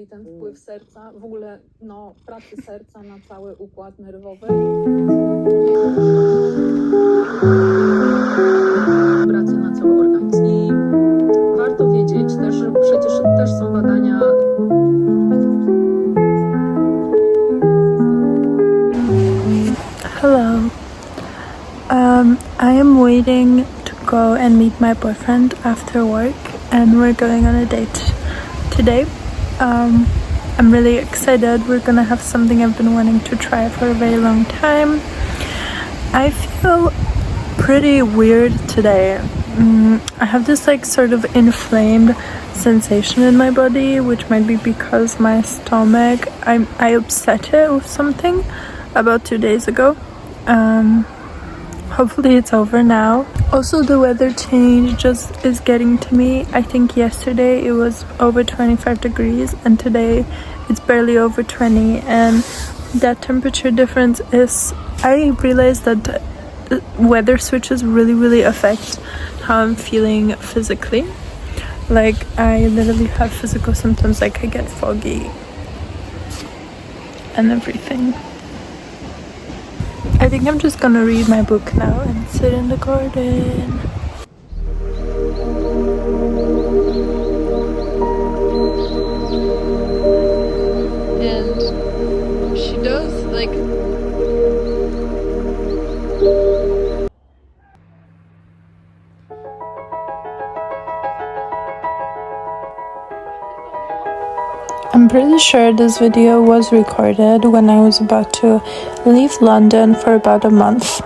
czyli ten wpływ serca, w ogóle no, pracy serca na cały układ nerwowy. Pracy na cały organizm. I warto wiedzieć też, że przecież też są badania. Hello. I am waiting to go and meet my boyfriend after work, and we're going on a date today. I'm really excited. We're gonna have something I've been wanting to try for a very long time. I feel pretty weird today. I have this like sort of inflamed sensation in my body, which might be because my stomach, I upset it with something about 2 days ago. Hopefully it's over now. Also, the weather change just is getting to me. I think yesterday it was over 25 degrees and today it's barely over 20, and that temperature difference is, I realized that the weather switches really affect how I'm feeling physically. Like, I literally have physical symptoms, like I get foggy and everything. I think I'm just gonna read my book now and sit in the garden. And she does like I'm pretty sure this video was recorded when I was about to leave London for about a month,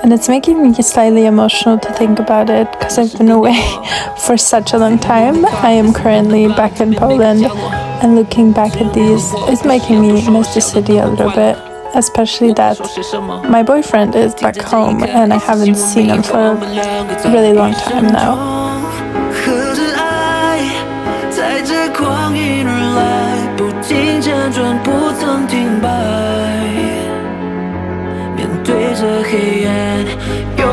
and it's making me slightly emotional to think about it because I've been away for such a long time. I am currently back in Poland, and looking back at these is making me miss the city a little bit, especially that my boyfriend is back home and I haven't seen him for a really long time now. 尽辗转不曾停摆，面对着黑暗，有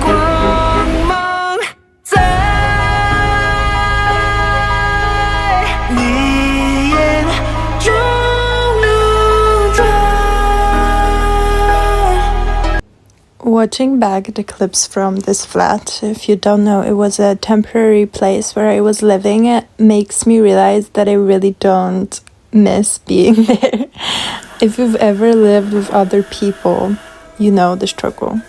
光芒在你眼中流转。Watching back the clips from this flat, if you don't know, it was a temporary place where I was living. It makes me realize that I really don't miss being there. If you've ever lived with other people, you know the struggle.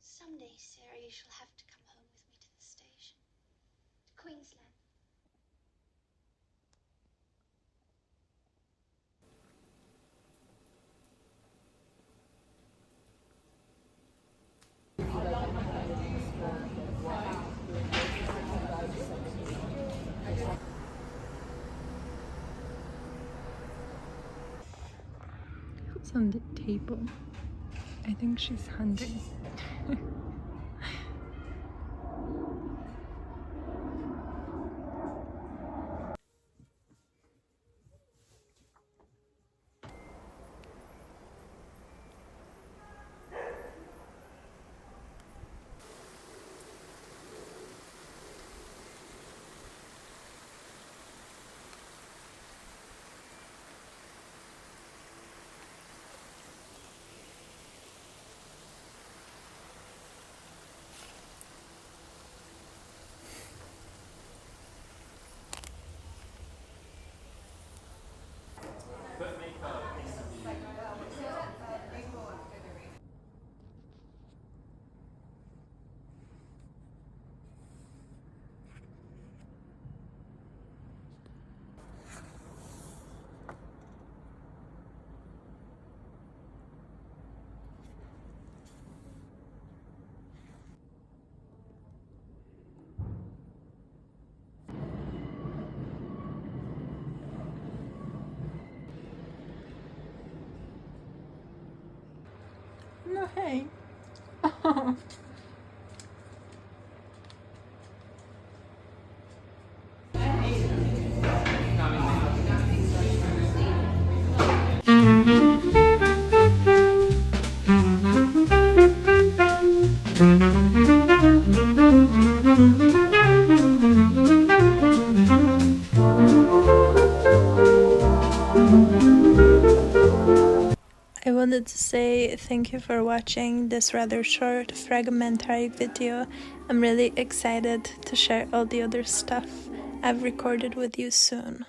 Someday, Sarah, you shall have to come home with me to the station, to Queensland. Who's on the table? I think she's hungry. Oh, hey. I wanted to say thank you for watching this rather short, fragmentary video. I'm really excited to share all the other stuff I've recorded with you soon.